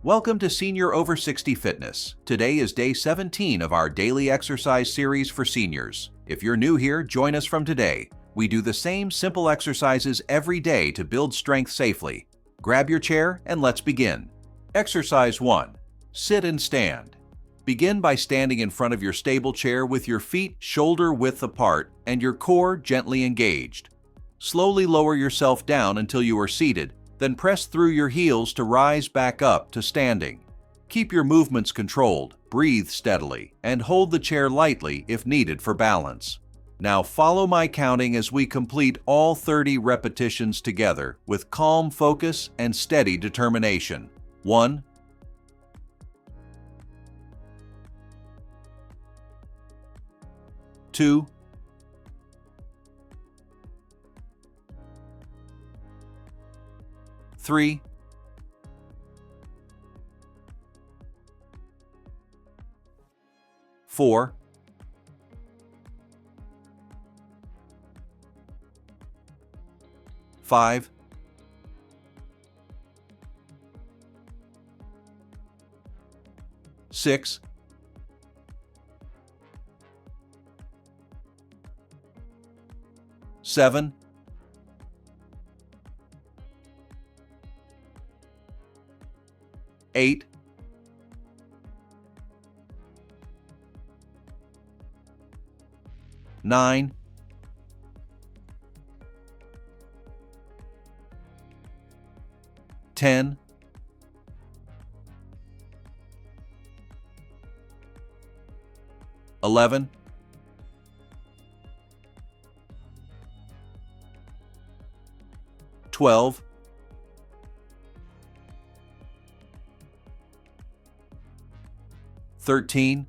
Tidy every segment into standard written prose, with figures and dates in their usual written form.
Welcome to Senior Over 60 Fitness. Today is day 17 of our daily exercise series for seniors. If you're new here, join us from today. We do the same simple exercises every day to build strength safely. Grab your chair and let's begin. Exercise 1. Sit and stand. Begin by standing in front of your stable chair with your feet shoulder width apart and your core gently engaged. Slowly lower yourself down until you are seated. Then press through your heels to rise back up to standing. Keep your movements controlled, breathe steadily, and hold the chair lightly if needed for balance. Now follow my counting as we complete all 30 repetitions together with calm focus and steady determination. 1, 2, 3, 4, 5, 6, 7, 8, 9, 10, 11, 12, 13,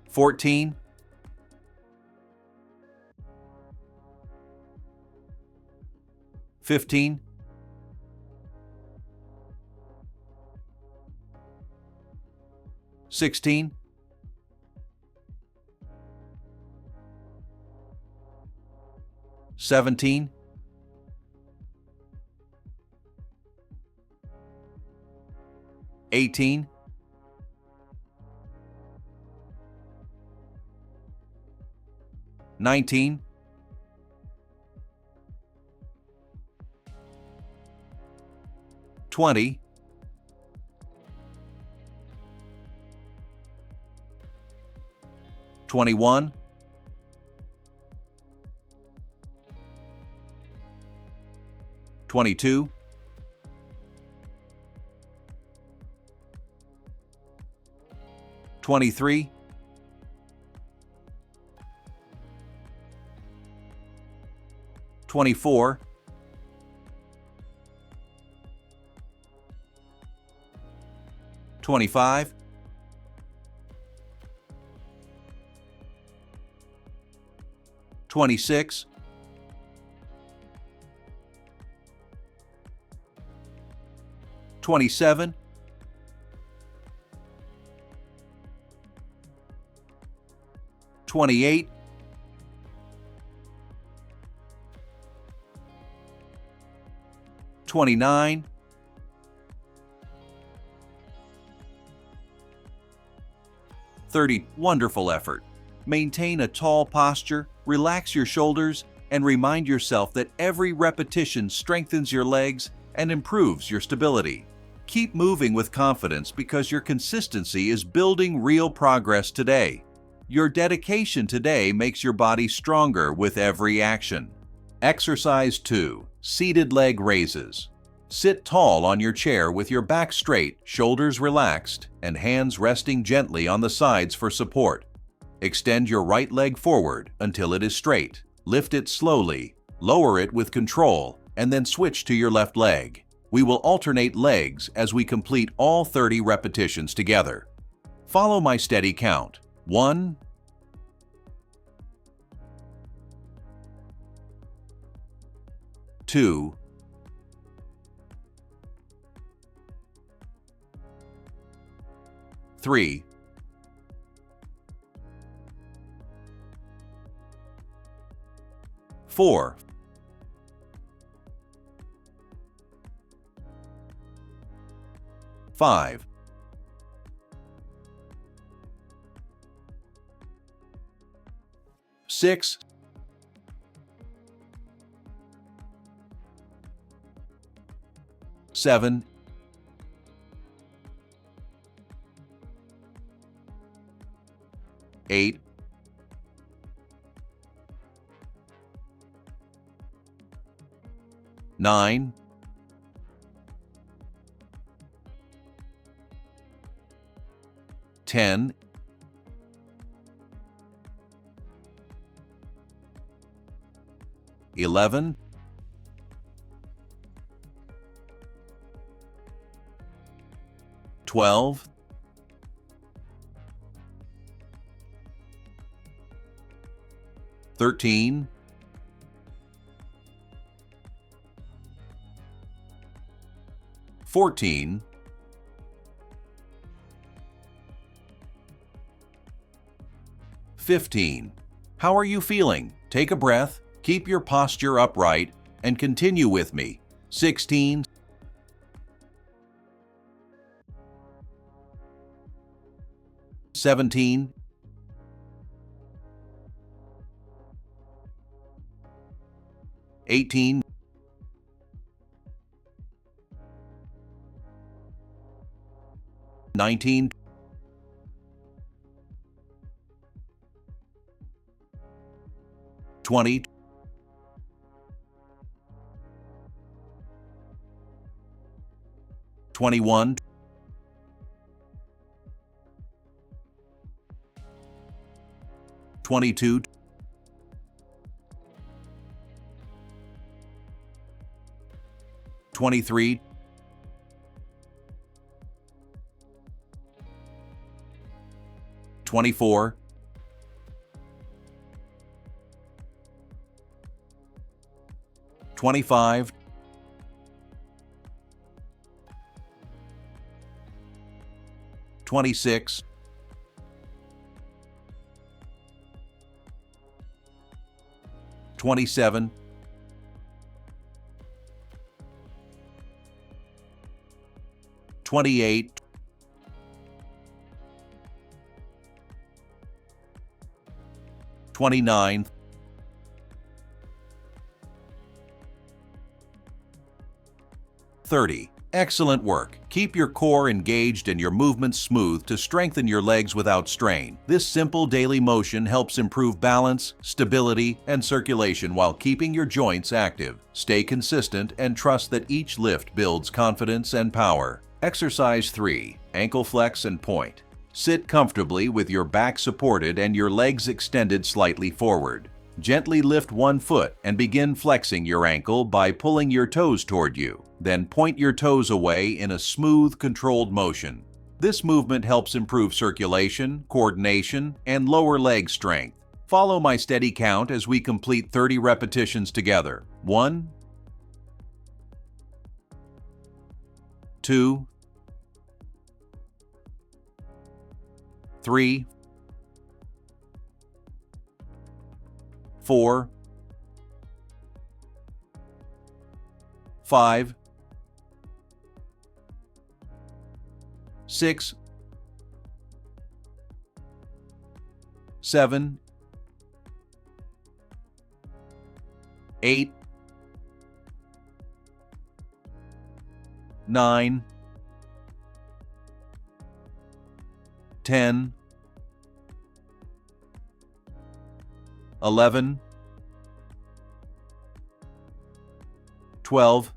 14, 15, 16, 17, 18, 19, 20, 21, 22, 23, 24, 25, 26, 27, 28, 29, 30. Wonderful effort. Maintain a tall posture, relax your shoulders, and remind yourself that every repetition strengthens your legs and improves your stability. Keep moving with confidence because your consistency is building real progress today. Your dedication today makes your body stronger with every action. Exercise 2. Seated leg raises. Sit tall on your chair with your back straight, shoulders relaxed, and hands resting gently on the sides for support. Extend your right leg forward until it is straight. Lift it slowly, lower it with control, and then switch to your left leg. We will alternate legs as we complete all 30 repetitions together. Follow my steady count. 1, 2, 3, 4, 5, 6, 7, 8, 9, 10, 11, 12, 13, 14, 15. How are you feeling? Take a breath, keep your posture upright, and continue with me. 16, 17, 18, 19, 20, 21, 22, 23, 24, 25, 26, 27, 28, 29, 30. Excellent work. Keep your core engaged and your movements smooth to strengthen your legs without strain. This simple daily motion helps improve balance, stability, and circulation while keeping your joints active. Stay consistent and trust that each lift builds confidence and power. Exercise 3. Ankle flex and point. Sit comfortably with your back supported and your legs extended slightly forward. Gently lift one foot and begin flexing your ankle by pulling your toes toward you. Then point your toes away in a smooth, controlled motion. This movement helps improve circulation, coordination, and lower leg strength. Follow my steady count as we complete 30 repetitions together. 1, 2, 3, 4, 5, 6, 7, 8, 9, 10, 11, 12,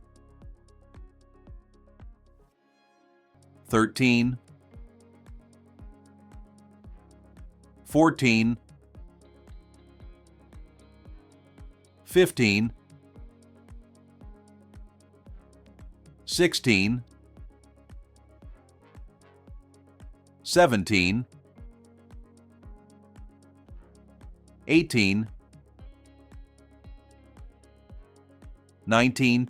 13, 14, 15, 16, 17, 18, 19,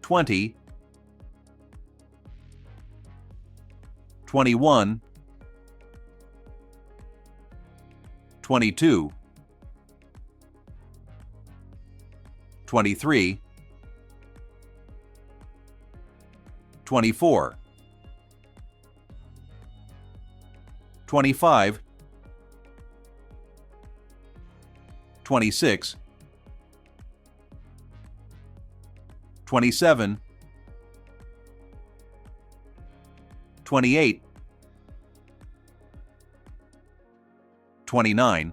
20, 21, 22, 23, 24, 25, 26, 27, 28, 29,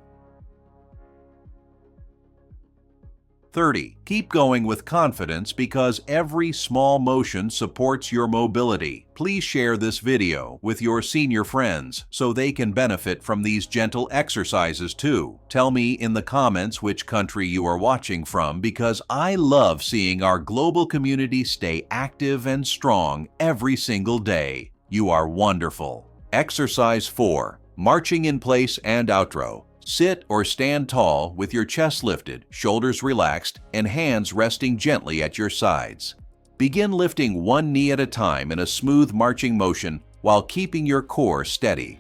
30. Keep going with confidence because every small motion supports your mobility. Please share this video with your senior friends so they can benefit from these gentle exercises too. Tell me in the comments which country you are watching from because I love seeing our global community stay active and strong every single day. You are wonderful. Exercise 4. Marching in place and outro. Sit or stand tall with your chest lifted, shoulders relaxed, and hands resting gently at your sides. Begin lifting one knee at a time in a smooth marching motion while keeping your core steady.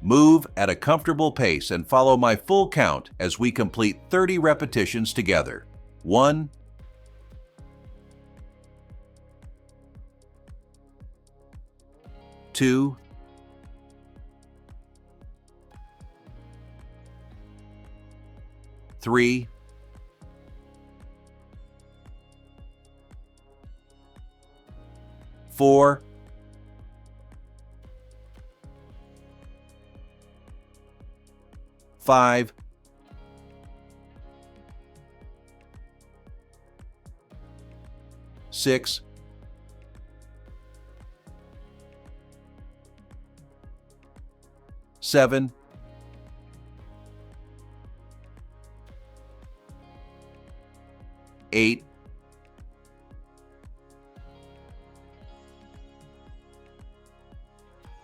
Move at a comfortable pace and follow my full count as we complete 30 repetitions together. 1, 2, 3, 4, 5, 6, 7, 8,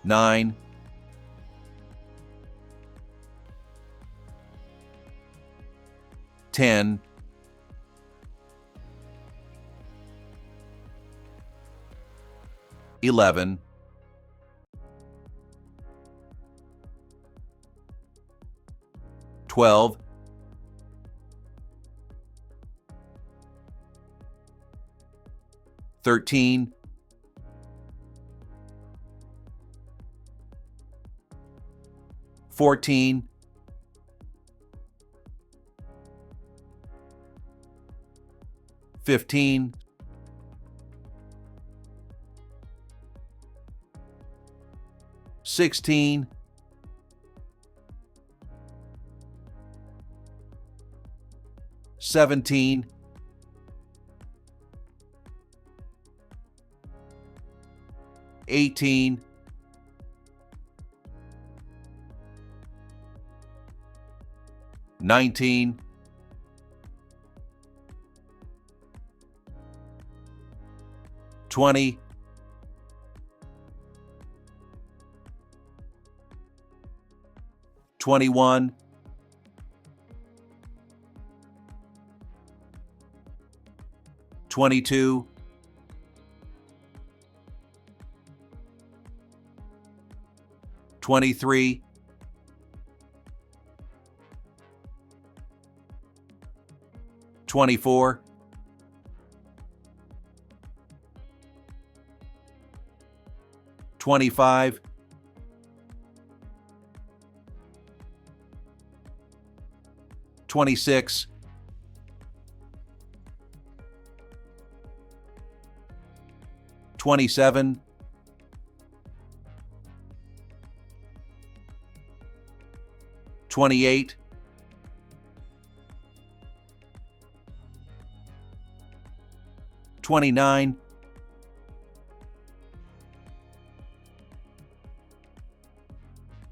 9, 10, 11, 12, 13, 14, 15, 16, 17, 18, 19, 20, 21, 22, 23, 24, 25, 26, 27, 28, 29,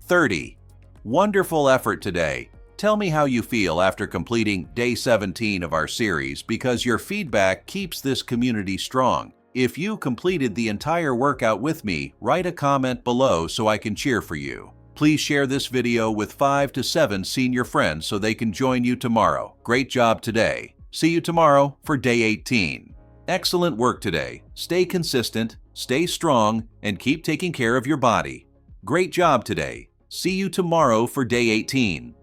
30. Wonderful effort today. Tell me how you feel after completing day 17 of our series because your feedback keeps this community strong. If you completed the entire workout with me, write a comment below so I can cheer for you. Please share this video with 5 to 7 senior friends so they can join you tomorrow. Great job today. See you tomorrow for day 18. Excellent work today. Stay consistent, stay strong, and keep taking care of your body. Great job today. See you tomorrow for day 18.